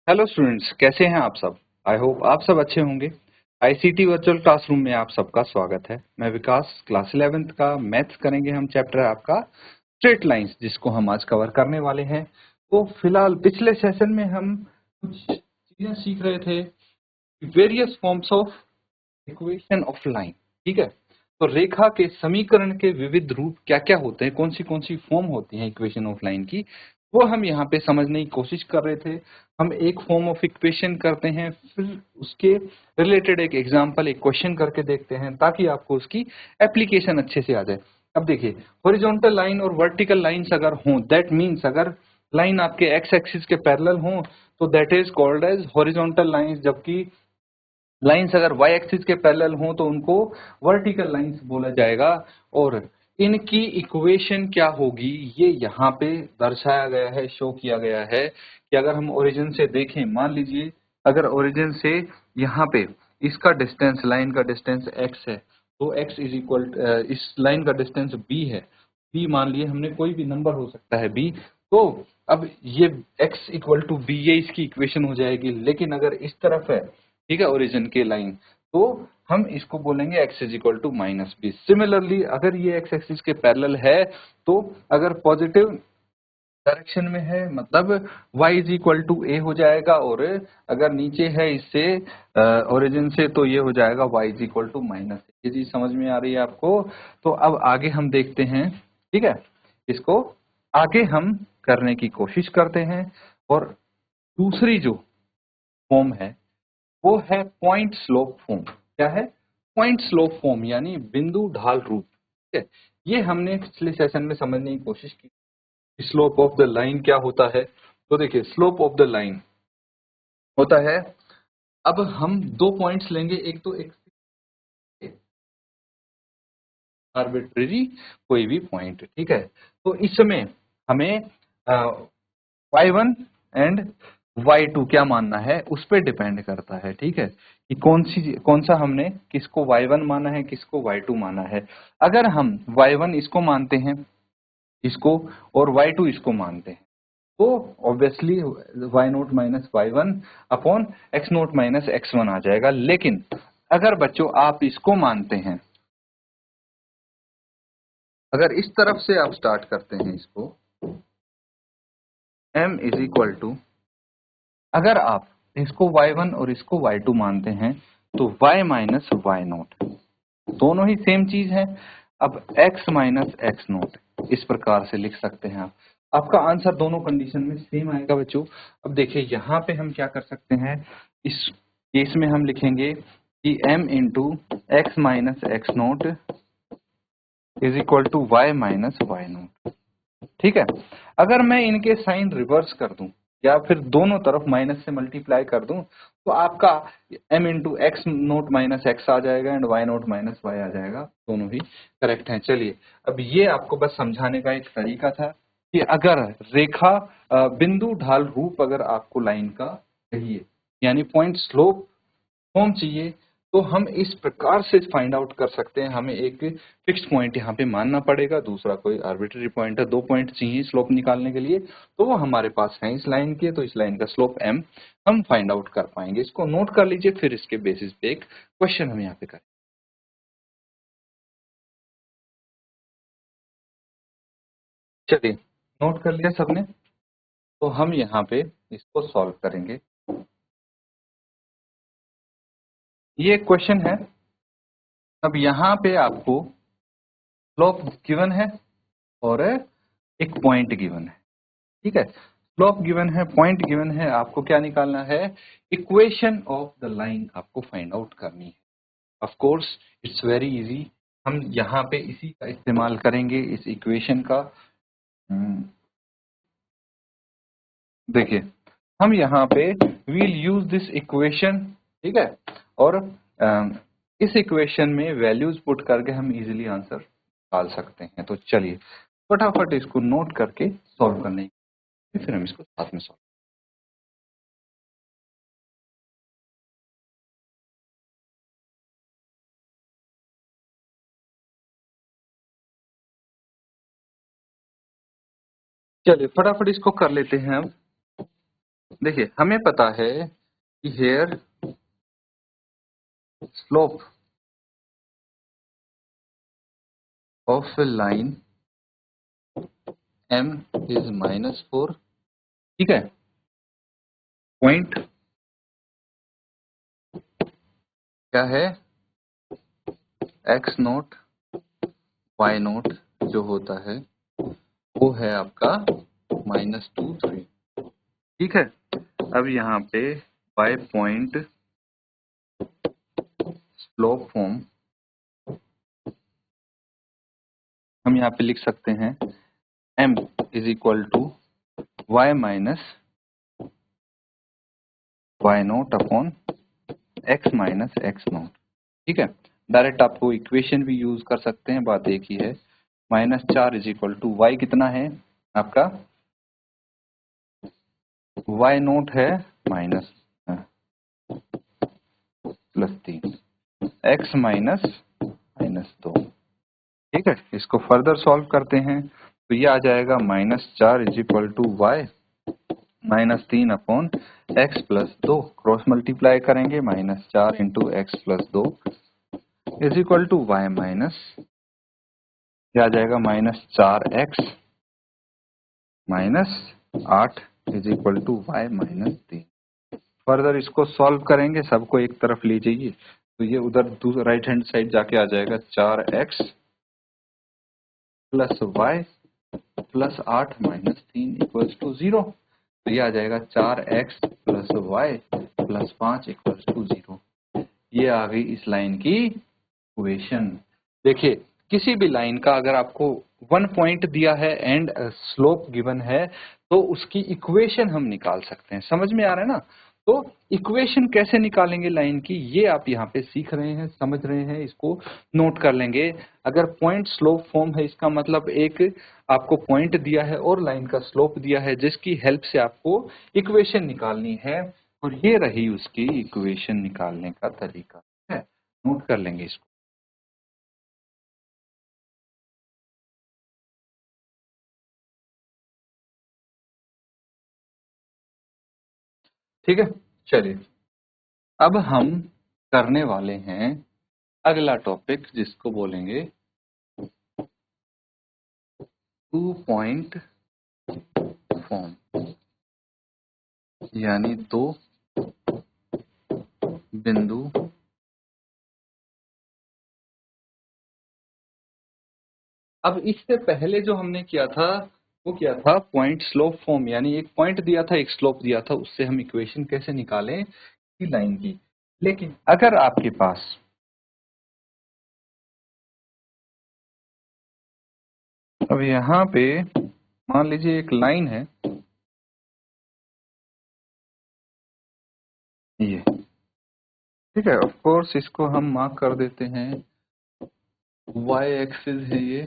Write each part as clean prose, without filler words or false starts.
Hello students, कैसे हैं आप सब। आई होप आप सब अच्छे होंगे। आईसीटी वर्चुअल क्लासरूम में आप सबका स्वागत है। मैं विकास, क्लास 11th का मैथ्स करेंगे हम चैप्टर आपका स्ट्रेट लाइंस, जिसको हम आज कवर करने वाले हैं। तो फिलहाल पिछले सेशन में हम कुछ चीजें सीख रहे थे, various forms of equation of line. ठीक है, तो रेखा के समीकरण के विविध रूप क्या क्या होते हैं, कौन सी फॉर्म होती है इक्वेशन ऑफ लाइन की, वो हम यहाँ पे समझने की कोशिश कर रहे थे। हम एक फॉर्म ऑफ इक्वेशन करते हैं, फिर उसके रिलेटेड एक एग्जांपल, एक क्वेश्चन करके देखते हैं, ताकि आपको उसकी एप्लीकेशन अच्छे से आ जाए। अब देखिए, हॉरिजॉन्टल लाइन और वर्टिकल लाइंस अगर हों, दैट मीन्स अगर लाइन आपके एक्स एक्सिस के पैरेलल हों तो that is called as horizontal lines, जबकि लाइंस अगर वाई एक्सिस के पैरेलल हों तो उनको वर्टिकल लाइंस बोला जाएगा। और इनकी इक्वेशन क्या होगी ये यहाँ पे दर्शाया गया है, शो किया गया है कि अगर हम ओरिजिन से देखें, मान लीजिए अगर ओरिजिन से यहाँ पे इसका डिस्टेंस, लाइन का डिस्टेंस x है, तो x इज इक्वल, इस लाइन का डिस्टेंस b है, b मान लिए हमने, कोई भी नंबर हो सकता है b। तो अब ये x इक्वल टू बी, ये इसकी इक्वेशन हो जाएगी। लेकिन अगर इस तरफ है, ठीक है, ओरिजिन के लाइन, तो हम इसको बोलेंगे x is equal to minus b. Similarly अगर ये x एक्सिस के पैरेलल है, तो अगर पॉजिटिव डायरेक्शन में है मतलब y इज इक्वल टू ए हो जाएगा, और अगर नीचे है इससे ओरिजिन से, तो ये हो जाएगा y is equal to minus. ये चीज समझ में आ रही है आपको। तो अब आगे हम देखते हैं, ठीक है, इसको आगे हम करने की कोशिश करते हैं। और दूसरी जो फॉर्म है वो है पॉइंट स्लोप फॉर्म। क्या है? पॉइंट स्लोप फॉर्म, यानी बिंदु ढाल रूप। ठीक है, ये हमने पिछले सेशन में समझने की कोशिश की। स्लोप ऑफ द लाइन क्या होता है? तो देखिए, स्लोप ऑफ द लाइन होता है, अब हम दो पॉइंट्स लेंगे, एक तो एक आर्बिट्रेरी कोई भी पॉइंट, ठीक है। तो इसमें हमें y1 एंड y2 क्या मानना है, उस पर डिपेंड करता है। ठीक है, कि कौन सा हमने किसको y1 माना है, किसको y2 माना है। अगर हम y1 इसको मानते हैं, इसको, और y2 इसको मानते हैं, तो obviously y naught minus y1 upon x note minus x1 आ जाएगा। लेकिन अगर बच्चों आप इसको मानते हैं, अगर इस तरफ से आप स्टार्ट करते हैं इसको, m इज इक्वल टू, अगर आप इसको y1 और इसको y2 मानते हैं, तो y माइनस वाई नोट, दोनों ही सेम चीज है। अब x माइनस एक्स नोट इस प्रकार से लिख सकते हैं आप। आपका आंसर दोनों कंडीशन में सेम आएगा बच्चों। अब देखिए, यहाँ पे हम क्या कर सकते हैं, इस केस में हम लिखेंगे कि m into x minus x naught is equal to y minus y naught. ठीक है, अगर मैं इनके साइन रिवर्स कर दूं, या फिर दोनों तरफ माइनस से मल्टीप्लाई कर दूं, तो आपका m into X naught minus X आ जाएगा and y naught minus Y आ जाएगा। दोनों ही करेक्ट हैं। चलिए, अब ये आपको बस समझाने का एक तरीका था कि अगर रेखा बिंदु ढाल रूप अगर आपको लाइन का चाहिए, यानी पॉइंट स्लोप फॉर्म चाहिए, तो हम इस प्रकार से फाइंड आउट कर सकते हैं। हमें एक फिक्स्ड पॉइंट यहाँ पे मानना पड़ेगा, दूसरा कोई आर्बिट्री पॉइंट है, दो पॉइंट चाहिए स्लोप निकालने के लिए, तो वो हमारे पास है इस लाइन के। तो इस लाइन का स्लोप m हम फाइंड आउट कर पाएंगे। इसको नोट कर लीजिए, फिर इसके बेसिस पे एक क्वेश्चन हम यहाँ पे करें। चलिए, नोट कर लिया सबने, तो हम यहाँ पे इसको सॉल्व करेंगे। ये क्वेश्चन है। अब यहाँ पे आपको स्लोप गिवन है और एक पॉइंट गिवन है। ठीक है, स्लोप गिवन है, पॉइंट गिवन है, आपको क्या निकालना है, इक्वेशन ऑफ द लाइन आपको फाइंड आउट करनी है। Of course it's very easy, हम यहाँ पे इसी का इस्तेमाल करेंगे, इस इक्वेशन का। देखिए, हम यहाँ पे वील यूज दिस इक्वेशन, ठीक है, और इस इक्वेशन में वैल्यूज पुट करके हम इजीली आंसर निकाल सकते हैं। तो चलिए फटाफट इसको नोट करके सॉल्व करने की, फिर हम इसको साथ में सॉल्व। चलिए फटाफट इसको कर लेते हैं हम। देखिए हमें पता है कि here slope of line m is -4, ठीक है। पॉइंट क्या है, x नोट y नोट जो होता है वो है आपका -2 3, ठीक है। अब यहाँ पे y पॉइंट स्लोप फॉर्म हम यहाँ पे लिख सकते हैं m is equal to y minus y naught upon x minus x naught, ठीक है। डायरेक्ट आपको इक्वेशन भी यूज कर सकते हैं, बात एक ही है। -4 इज इक्वल टू y कितना है आपका, y नोट है माइनस +3, x -2, ठीक है। इसको फर्दर सॉल्व करते हैं तो ये आ जाएगा -4 is equal to y -3 upon x +2, cross multiply करेंगे, -4 into x +2 is equal to y minus, क्या आ जाएगा, -4x -8 is equal to y -3। Further इसको सॉल्व करेंगे, सबको एक तरफ ले जाइए तो ये उधर राइट हैंड साइड जाके आ जाएगा 4x plus y plus 8 -3 equals to 0। तो ये आ जाएगा 4x plus y plus 5 equals to 0। ये आ गई इस लाइन की इक्वेशन। देखिए किसी भी लाइन का अगर आपको 1 पॉइंट दिया है एंड स्लोप गिवन है तो उसकी इक्वेशन हम निकाल सकते हैं। समझ में आ रहा है ना। तो इक्वेशन कैसे निकालेंगे लाइन की, ये आप यहाँ पे सीख रहे हैं, समझ रहे हैं, इसको नोट कर लेंगे। अगर पॉइंट स्लोप फॉर्म है इसका मतलब एक आपको पॉइंट दिया है और लाइन का स्लोप दिया है जिसकी हेल्प से आपको इक्वेशन निकालनी है, और ये रही उसकी इक्वेशन निकालने का तरीका है। नोट कर लेंगे इसको। ठीक है, चलिए अब हम करने वाले हैं अगला टॉपिक जिसको बोलेंगे 2 पॉइंट फॉर्म, यानी 2 बिंदु। अब इससे पहले जो हमने किया था वो क्या था, पॉइंट स्लोप फॉर्म, यानी एक पॉइंट दिया था एक स्लोप दिया था, उससे हम इक्वेशन कैसे निकालें की लाइन की। लेकिन अगर आपके पास अब यहाँ पे मान लीजिए एक लाइन है ये, ठीक है। ऑफ कोर्स इसको हम मार्क कर देते हैं, y एक्सिस है ये,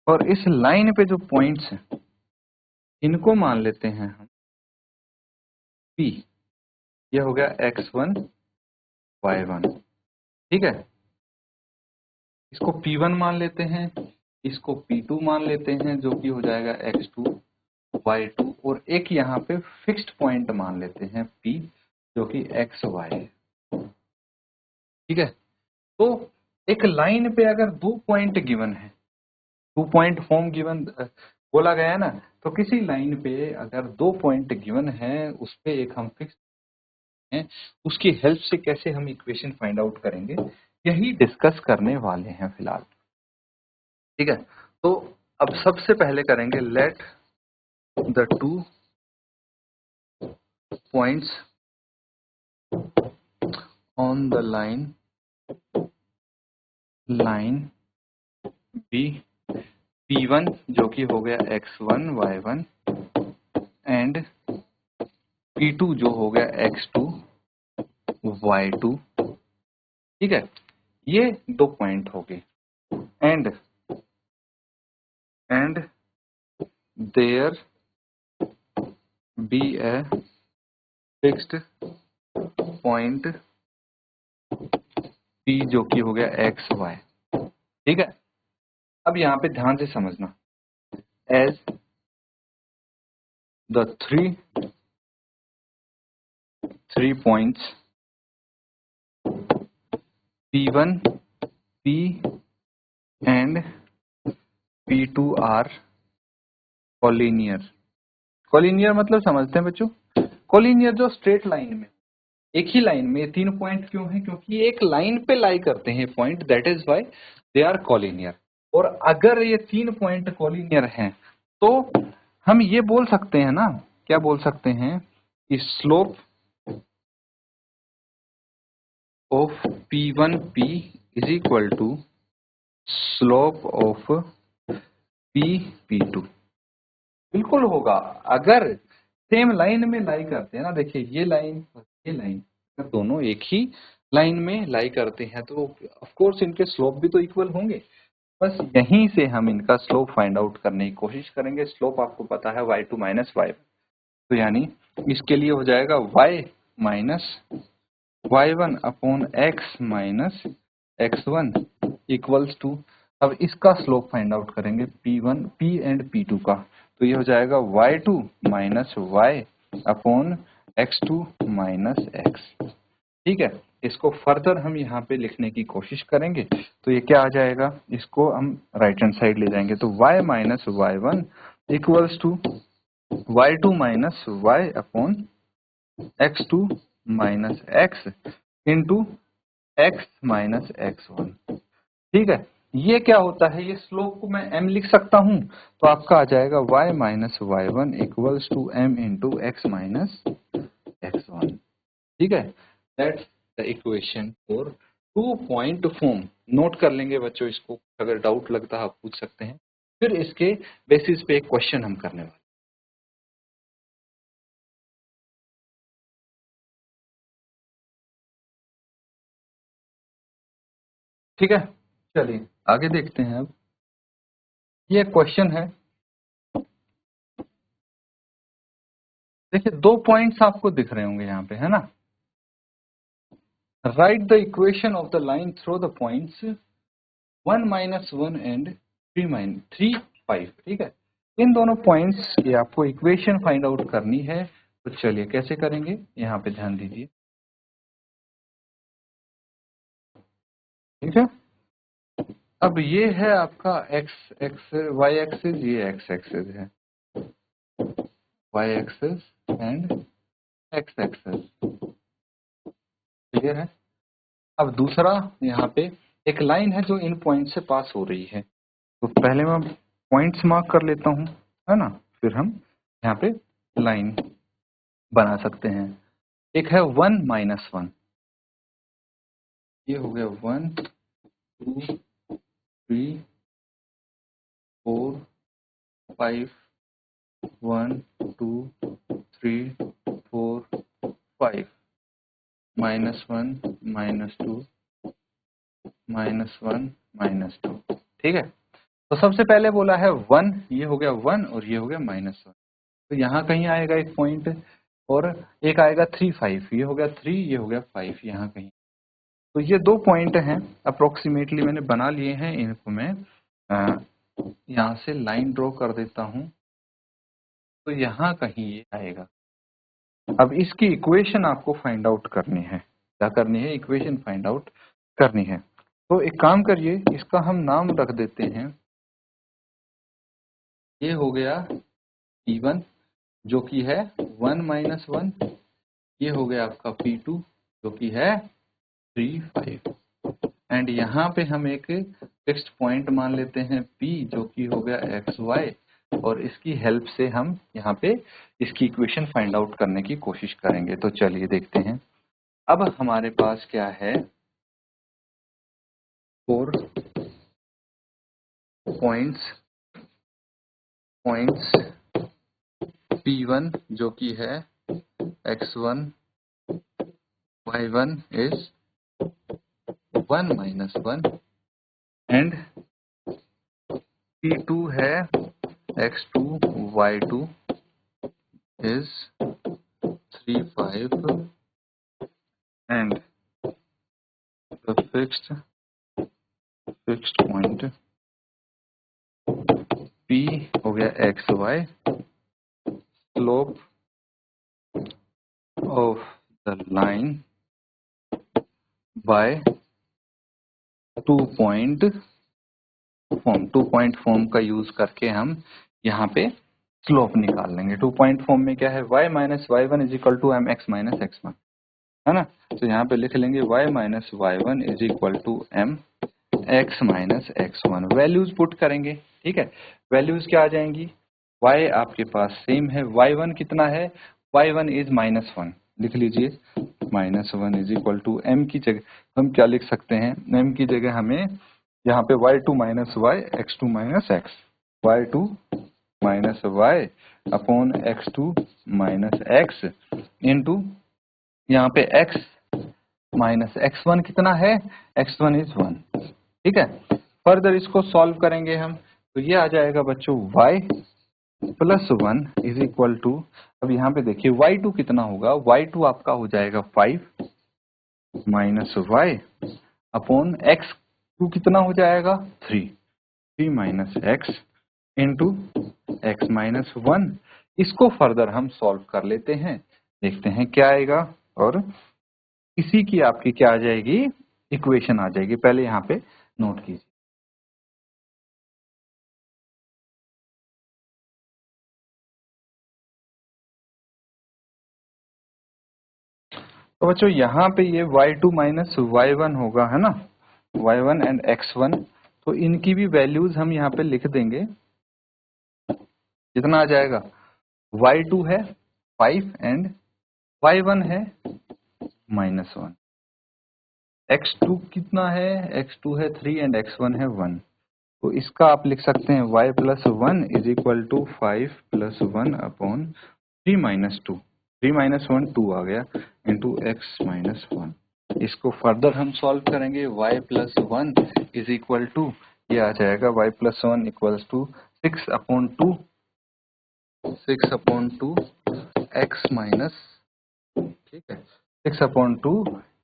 और इस लाइन पे जो पॉइंट्स हैं इनको मान लेते हैं हम P। ये हो गया x1 y1, ठीक है। इसको P1 मान लेते हैं, इसको P2 मान लेते हैं जो कि हो जाएगा x2 y2, और एक यहाँ पे फिक्स्ड पॉइंट मान लेते हैं P जो कि xy है, ठीक है। तो एक लाइन पे अगर 2 पॉइंट गिवन है, 2 पॉइंट फॉर्म गिवन बोला गया है ना, तो किसी लाइन पे अगर 2 पॉइंट गिवन है उस पे एक हम फिक्स हैं, उसकी हेल्प से कैसे हम इक्वेशन फाइंड आउट करेंगे यही डिस्कस करने वाले हैं फिलहाल, ठीक है। तो अब सबसे पहले करेंगे let the 2 points on the line be P1 जो कि हो गया x1 y1 एंड P2 जो हो गया x2 y2, ठीक है। ये 2 पॉइंट हो गए and there be a fixed point P जो कि हो गया xy, ठीक है, अब यहाँ पे ध्यान से समझना, as the three points P1, P and P2 are collinear. Collinear मतलब समझते हैं बच्चों, कोलिनियर जो स्ट्रेट लाइन में, एक ही लाइन में, ये 3 पॉइंट क्यों है, क्योंकि एक लाइन पे लाई करते हैं point, that is why they are collinear. और अगर ये 3 पॉइंट कोलिनियर हैं तो हम ये बोल सकते हैं ना, क्या बोल सकते हैं कि slope of P1P is equal to slope of P2। बिल्कुल होगा, अगर सेम लाइन में लाई करते हैं ना, देखिए ये लाइन और ये लाइन अगर दोनों एक ही लाइन में लाई करते हैं तो ऑफ कोर्स इनके स्लोप भी तो इक्वल होंगे। बस यहीं से हम इनका स्लोप फाइंड आउट करने की कोशिश करेंगे। स्लोप आपको पता है y2 माइनस y, तो यानी इसके लिए हो जाएगा y minus y1 upon x minus x1 equals to, अब इसका स्लोप फाइंड आउट करेंगे P1 P एंड P2 का, तो ये हो जाएगा y2 minus y upon x2 minus x। ठीक है, इसको फर्दर हम यहाँ पे लिखने की कोशिश करेंगे, तो ये क्या आ जाएगा, इसको हम राइट हैंड साइड ले जाएंगे, तो y minus y1 equals to y2 minus y upon x2 minus x into x minus x1। ठीक है, ये क्या होता है, ये स्लोप को मैं m लिख सकता हूं, तो आपका आ जाएगा y minus y1 equals to m into x minus x1। ठीक है, that's the equation for 2 point form. Note कर लेंगे बच्चों इसको, अगर डाउट लगता है आप पूछ सकते हैं, फिर इसके बेसिस पे एक क्वेश्चन हम करने वाले। ठीक है, चलिए आगे देखते हैं। अब ये क्वेश्चन है, देखिए 2 पॉइंट्स आपको दिख रहे होंगे यहाँ पे, है ना। Right the equation of the line through the points 1 minus 1 and 3 5। ठीक है, इन दोनों पॉइंट्स की आपको इक्वेशन फाइंड आउट करनी है, तो चलिए कैसे करेंगे, यहाँ पे ध्यान दीजिए। ठीक है, अब ये है आपका x एक्स y एक्सिस, ये x एक्सिस है, y axis and x axis. Clear है। अब दूसरा, यहाँ पे एक लाइन है जो इन पॉइंट से पास हो रही है, तो पहले मैं पॉइंट्स मार्क कर लेता हूँ, है ना, फिर हम यहाँ पे लाइन बना सकते हैं। एक है 1 माइनस 1, ये हो गया 1 2 3 4 5 1 2 3 4 5 माइनस 1 माइनस 2 माइनस 1 माइनस 2। ठीक है, तो सबसे पहले बोला है 1, ये हो गया 1 और ये हो गया माइनस 1, तो यहाँ कहीं आएगा एक पॉइंट, और एक आएगा 3 5, ये हो गया 3, ये हो गया 5, यहाँ कहीं। तो ये 2 पॉइंट हैं, अप्रोक्सीमेटली मैंने बना लिए हैं, इनको मैं यहाँ से लाइन ड्रॉ कर देता हूँ, तो यहाँ कहीं ये आएगा। अब इसकी इक्वेशन आपको फाइंड आउट करनी है, क्या करनी है, इक्वेशन फाइंड आउट करनी है। तो एक काम करिए, इसका हम नाम रख देते हैं, ये हो गया P1 जो कि है 1 माइनस 1, ये हो गया आपका P2 जो कि है 3 5, एंड यहाँ पे हम एक फिक्स्ड पॉइंट मान लेते हैं P जो कि हो गया एक्स वाई, और इसकी हेल्प से हम यहाँ पे इसकी इक्वेशन फाइंड आउट करने की कोशिश करेंगे। तो चलिए देखते हैं। अब हमारे पास क्या है, 4 पॉइंट्स P1 जो कि है x1 y1 is 1 minus 1 and P2 है x2 y2 is 3 5 and the fixed point P हो गया x y, slope of the line by 2-point form. 2-point form का यूज करके हम यहाँ पे स्लोप निकाल लेंगे। 2-point फॉर्म में क्या है, y minus y one is equal to m x minus x one, है ना। तो यहाँ पे लिख लेंगे y minus y one is equal to m x minus x one. Values put करेंगे, ठीक है। वैल्यूज क्या आ जाएंगी, y आपके पास सेम है, y1 कितना है, y1 इज -1, लिख लीजिए -1 इज इक्वल टू m की जगह हम क्या लिख सकते हैं, m की जगह हमें यहाँ पे y2 minus y x2 minus x, y2 minus y upon x2 minus x into यहाँ पे x माइनस x1 कितना है, x1 इज 1, ठीक है। फर्दर इसको सॉल्व करेंगे हम, तो ये आ जाएगा बच्चों y plus 1 is equal to, अब यहाँ पे देखिए y2 कितना होगा, y2 आपका हो जाएगा 5 माइनस वाई अपॉन x2 कितना हो जाएगा 3 minus x into x minus 1। इसको फर्दर हम सॉल्व कर लेते हैं, देखते हैं क्या आएगा, और इसी की आपकी क्या आ जाएगी, इक्वेशन आ जाएगी। पहले यहाँ पे नोट कीजिए। तो बच्चों यहाँ पे ये y2 माइनस y1 होगा, है ना, y1 एंड x1। तो इनकी भी वैल्यूज हम यहाँ पे लिख देंगे। कितना आ जाएगा, y2 है 5 एंड y1 है -1। x2 कितना है, x2 है 3 एंड x1 है 1। तो इसका आप लिख सकते हैं y plus 1 is equal to 5 plus 1 upon 3 minus 2, 3 minus 1 2 आ गया इंटू एक्स माइनस 1। इसको फर्दर हम सॉल्व करेंगे, y plus 1 is equal to, ये आ जाएगा y plus 1 equals to 6 upon 2 x minus, ठीक है, 6 अपॉन 2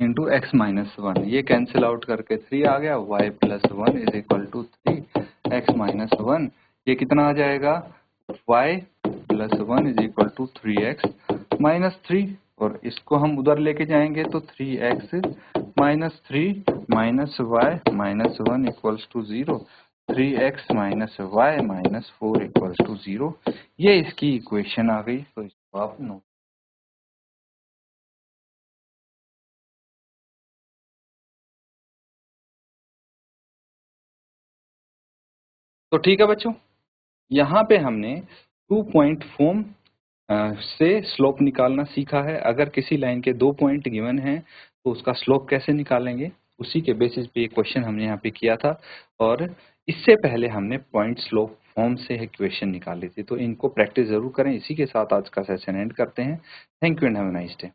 इंटू एक्स माइनस 1। ये कैंसिल आउट करके 3 आ गया, y plus 1 is equal to 3 x minus 1। ये कितना आ जाएगा, y plus 1 is equal to 3x minus 3, और इसको हम उधर लेके जाएंगे तो 3x minus 3 minus y minus 1 equals to 0, 3x minus y minus 4 equals to 0। ये इसकी इक्वेशन आ गई। तो इसको आप नोट, तो ठीक है बच्चों, यहाँ पे हमने 2-point फॉर्म से स्लोप निकालना सीखा है। अगर किसी लाइन के 2 पॉइंट गिवन हैं तो उसका स्लोप कैसे निकालेंगे, उसी के बेसिस पे ये क्वेश्चन हमने यहाँ पे किया था, और इससे पहले हमने पॉइंट स्लोप फॉर्म से इक्वेशन निकाली थी। तो इनको प्रैक्टिस जरूर करें। इसी के साथ आज का सेशन एंड करते हैं। Thank you and have a nice day.